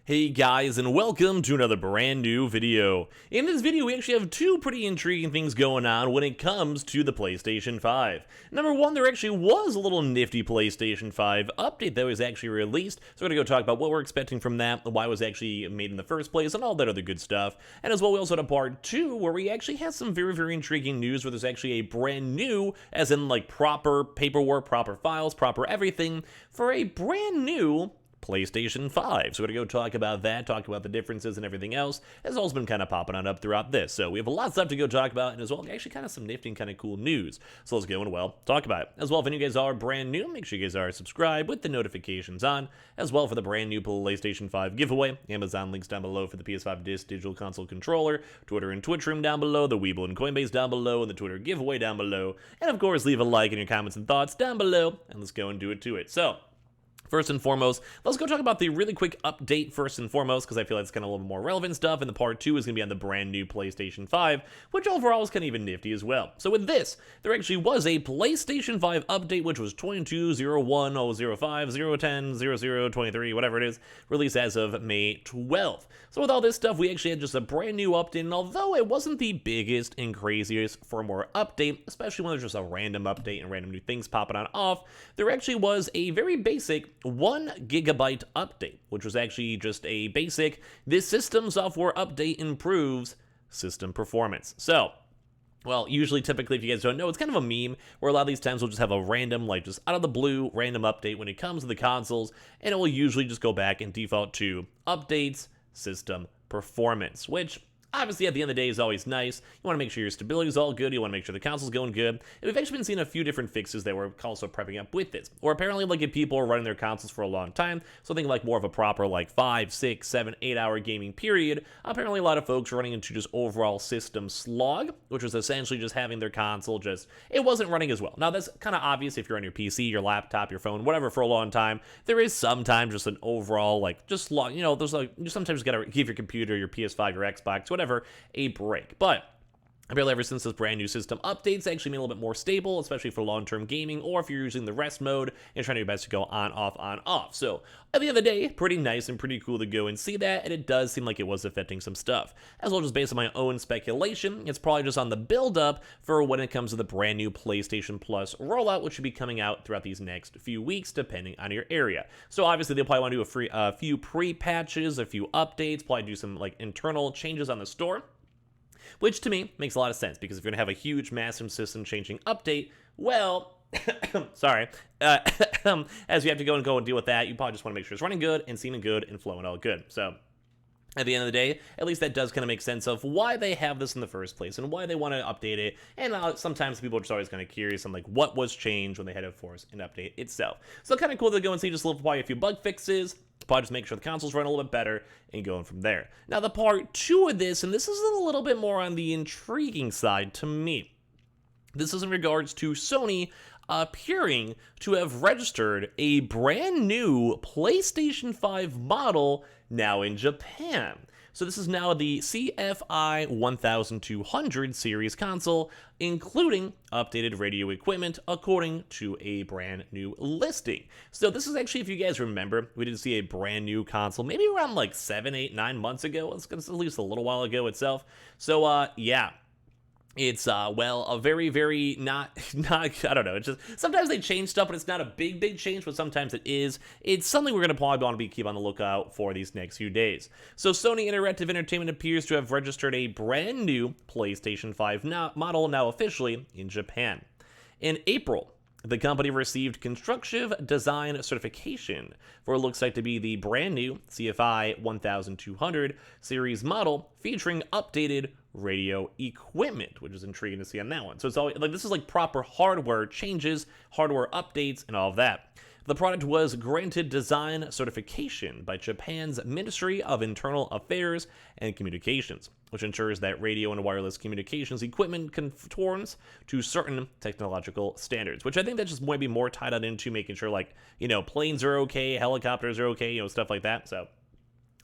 Hey guys, and welcome to another brand new video. In this video, we actually have two pretty intriguing things going on when it comes to the PlayStation 5. Number one, there actually was a little nifty PlayStation 5 update that was actually released, so we're going to go talk about what we're expecting from that, why it was actually made in the first place, and all that other good stuff. And as well, we also had a part 2 where we actually had some very intriguing news where there's actually a brand new, as in like proper paperwork, proper files, proper everything, for a brand new PlayStation 5. So we're going to go talk about that, talk about the differences and everything else. It's also been kind of popping on up throughout this. So we have a lot of stuff to go talk about, and as well, actually kind of some nifty and kind of cool news. So let's go and, well, talk about it. As well, if any of you guys are brand new, make sure you guys are subscribed with the notifications on. As well, for the brand new PlayStation 5 giveaway, Amazon links down below for the PS5 Digital Console Controller, Twitter and Twitch room down below, the Weeble and Coinbase down below, and the Twitter giveaway down below. And of course, leave a like in your comments and thoughts down below, and let's go and do it to it. So, first and foremost, let's go talk about the really quick update first and foremost, because I feel like it's kind of a little more relevant stuff, and the part 2 is going to be on the brand new PlayStation 5, which overall is kind of even nifty as well. So with this, there actually was a PlayStation 5 update, which was 22.01.005.010.0023, whatever it is, released as of May 12th. So with all this stuff, we actually had just a brand new update, and although it wasn't the biggest and craziest firmware update, especially when there's just a random update and random new things popping on off, there actually was a very basic 1 gigabyte update, which was actually just a basic, this system software update improves system performance. So, well, usually, typically, if you guys don't know, it's kind of a meme where a lot of these times we'll just have a random, like just out of the blue, random update when it comes to the consoles, and it will usually just go back and default to updates, system performance, which obviously, at the end of the day, is always nice. You want to make sure your stability is all good. You want to make sure the console's going good. And we've actually been seeing a few different fixes that we're also prepping up with this. Or apparently, like if people are running their consoles for a long time, so think like more of a proper like 5, 6, 7, 8 hour gaming period, apparently a lot of folks are running into just overall system slog, which was essentially just having their console it wasn't running as well. Now, that's kind of obvious if you're on your PC, your laptop, your phone, whatever for a long time. There is sometimes just an overall like just slog, there's like, you sometimes got to give your computer, your PS5, your Xbox, whatever, a break. But apparently ever since this brand new system updates actually made it a little bit more stable, especially for long-term gaming, or if you're using the rest mode and trying your best to go on, off. So at the end of the day, pretty nice and pretty cool to go and see that, and it does seem like it was affecting some stuff. As well, just based on my own speculation, it's probably just on the build-up for when it comes to the brand new PlayStation Plus rollout, which should be coming out throughout these next few weeks, depending on your area. So obviously, they'll probably want to do a few pre-patches, a few updates, probably do some like internal changes on the store, which to me makes a lot of sense, because if you're going to have a huge, massive system-changing update, well, sorry, as you have to go and deal with that, you probably just want to make sure it's running good and seeming good and flowing all good. So at the end of the day, at least that does kind of make sense of why they have this in the first place and why they want to update it. And sometimes people are just always kind of curious on like what was changed when they had to force an update itself. So kind of cool to go and see just probably a few bug fixes, probably just make sure the consoles run a little bit better and going from there. Now the part 2 of this, and this is a little bit more on the intriguing side to me. This is in regards to Sony appearing to have registered a brand new PlayStation 5 model now in Japan. So this is now the CFI 1200 series console, including updated radio equipment, according to a brand new listing. So this is actually, if you guys remember, we did see a brand new console, maybe around like 7, 8, 9 months ago. It's at least a little while ago itself. So yeah. It's, well, a very not, I don't know, it's just, sometimes they change stuff, but it's not a big change, but sometimes it is. It's something we're going to probably want to keep on the lookout for these next few days. So Sony Interactive Entertainment appears to have registered a brand new PlayStation 5 model now officially in Japan. In April, the company received constructive design certification for what looks like to be the brand new CFI 1200 series model, featuring updated radio equipment, which is intriguing to see on that one. So it's all like this is like proper hardware changes, hardware updates, and all of that. The product was granted design certification by Japan's Ministry of Internal Affairs and Communications, which ensures that radio and wireless communications equipment conforms to certain technological standards, which I think that just might be more tied out into making sure, like, planes are okay, helicopters are okay, stuff like that. So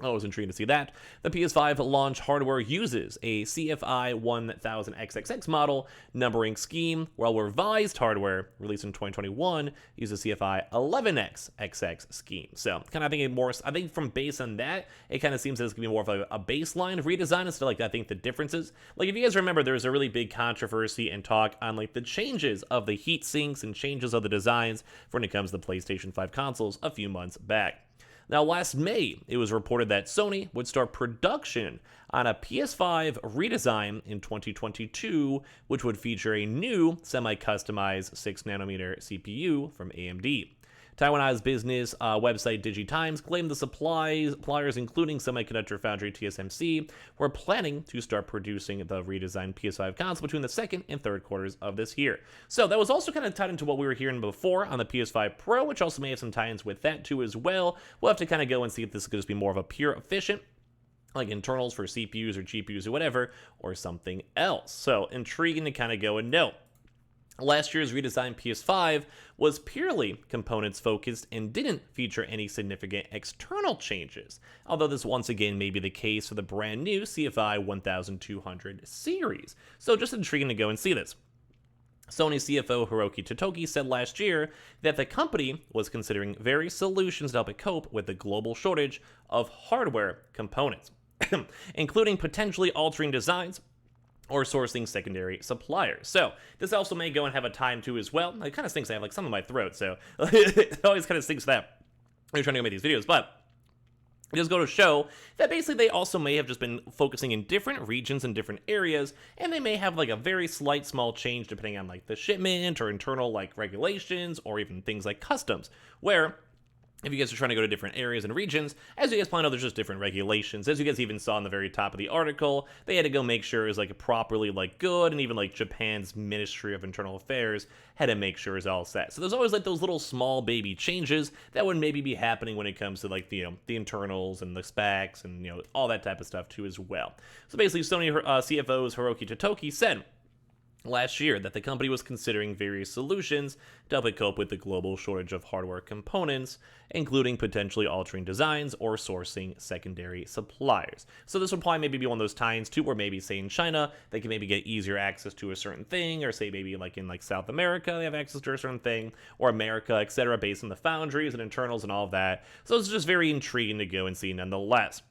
Oh, it was intriguing to see that. The PS5 launch hardware uses a CFI 1000XXX model numbering scheme, while revised hardware, released in 2021, uses CFI 11XXX scheme. So, kind of I think from based on that, it kind of seems that it's going to be more of a baseline redesign instead of like, I think the differences. Like, if you guys remember, there was a really big controversy and talk on like the changes of the heat sinks and changes of the designs when it comes to the PlayStation 5 consoles a few months back. Now, last May, it was reported that Sony would start production on a PS5 redesign in 2022, which would feature a new semi-customized 6nm CPU from AMD. Taiwanese business website DigiTimes claimed the suppliers, including semiconductor foundry TSMC, were planning to start producing the redesigned PS5 console between the second and third quarters of this year. So that was also kind of tied into what we were hearing before on the PS5 Pro, which also may have some tie-ins with that too as well. We'll have to kind of go and see if this is going to be more of a pure efficient, like internals for CPUs or GPUs or whatever, or something else. So intriguing to kind of go and know. Last year's redesigned PS5 was purely components focused and didn't feature any significant external changes, although this once again may be the case for the brand new CFI 1200 series. So just intriguing to go and see this. Sony CFO Hiroki Totoki said last year that the company was considering various solutions to help it cope with the global shortage of hardware components, including potentially altering designs or sourcing secondary suppliers. So this also may go and have a time too as well. It kind of stinks. I have like some in my throat, so it always kind of stinks that I'm trying to make these videos, but it does go to show that basically they also may have just been focusing in different regions and different areas, and they may have like a very slight small change depending on like the shipment or internal like regulations or even things like customs, where if you guys are trying to go to different areas and regions, as you guys probably know, there's just different regulations. As you guys even saw in the very top of the article, they had to go make sure it was like properly like good, and even like Japan's Ministry of Internal Affairs had to make sure it's all set. So there's always like those little small baby changes that would maybe be happening when it comes to like the internals and the specs and all that type of stuff too as well. So basically, Sony CFO's Hiroki Totoki said last year that the company was considering various solutions to help it cope with the global shortage of hardware components, including potentially altering designs or sourcing secondary suppliers. So this would probably maybe be one of those tie-ins too, where maybe say in China they can maybe get easier access to a certain thing, or say maybe like in like South America they have access to a certain thing, or America, etc., based on the foundries and internals and all of that. So it's just very intriguing to go and see nonetheless.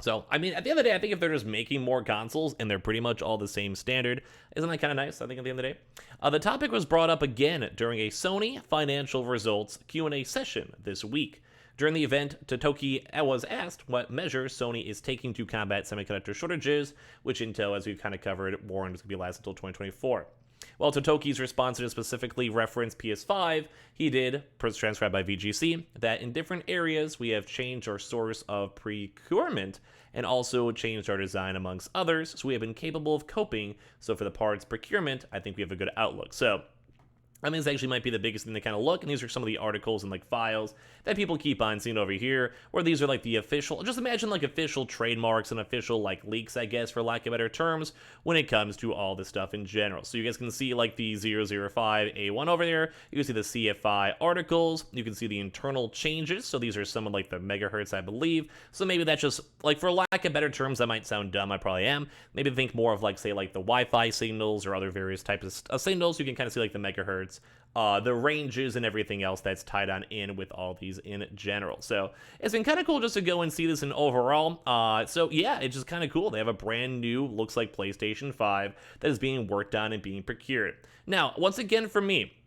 So, I mean, at the end of the day, I think if they're just making more consoles and they're pretty much all the same standard, isn't that kind of nice, I think, at the end of the day? The topic was brought up again during a Sony financial results Q&A session this week. During the event, Totoki was asked what measures Sony is taking to combat semiconductor shortages, which Intel, as we've kind of covered, warned is going to be last until 2024. While Totoki's response didn't specifically reference PS5, he did, transcribed by VGC, that in different areas we have changed our source of procurement and also changed our design amongst others, so we have been capable of coping. So for the parts procurement, I think we have a good outlook. So I mean, this actually might be the biggest thing to kind of look, and these are some of the articles and like files that people keep on seeing over here, where these are like the official, just imagine like official trademarks and official like leaks, I guess, for lack of better terms, when it comes to all this stuff in general. So you guys can see like the 005A1 over there, you can see the CFI articles, you can see the internal changes, so these are some of like the megahertz, I believe. So maybe that's just, like, for lack of better terms, that might sound dumb, I probably am. Maybe think more of like, say, like the Wi-Fi signals or other various types of signals. You can kind of see like the megahertz, the ranges and everything else that's tied on in with all these in general. So it's been kind of cool just to go and see this in overall. So yeah, it's just kind of cool. They have a brand new, looks like PlayStation 5 that is being worked on and being procured. Now, once again, for me,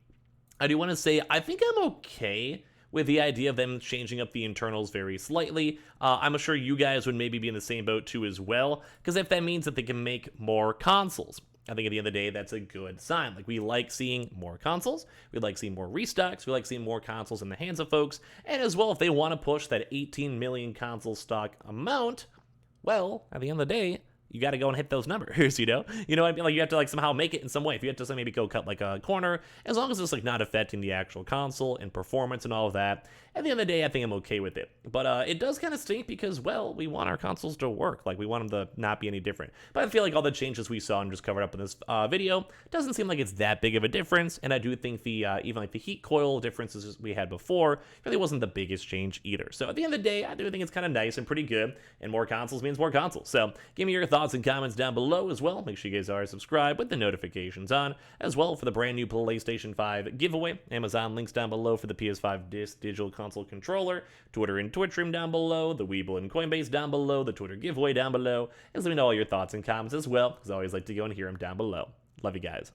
I do want to say I think I'm okay with the idea of them changing up the internals very slightly. I'm sure you guys would maybe be in the same boat too as well, because if that means that they can make more consoles, I think at the end of the day, that's a good sign. Like, we like seeing more consoles, we like seeing more restocks, we like seeing more consoles in the hands of folks, and as well, if they want to push that 18 million console stock amount, well, at the end of the day, you got to go and hit those numbers, you know? You know what I mean? Like, you have to, like, somehow make it in some way. If you have to, maybe go cut, like, a corner, as long as it's, like, not affecting the actual console and performance and all of that, at the end of the day, I think I'm okay with it. But it does kind of stink because, well, we want our consoles to work. Like, we want them to not be any different. But I feel like all the changes we saw and just covered up in this video doesn't seem like it's that big of a difference, and I do think the, even, like, the heat coil differences we had before really wasn't the biggest change either. So at the end of the day, I do think it's kind of nice and pretty good, and more consoles means more consoles. So give me your thoughts and comments down below as well. Make sure you guys are subscribed with the notifications on, as well for the brand new PlayStation 5 giveaway. Amazon links down below for the PS5 Digital Console Controller, Twitter and Twitch stream down below, the Weeble and Coinbase down below, the Twitter giveaway down below, and let me know all your thoughts and comments as well, because I always like to go and hear them down below. Love you guys.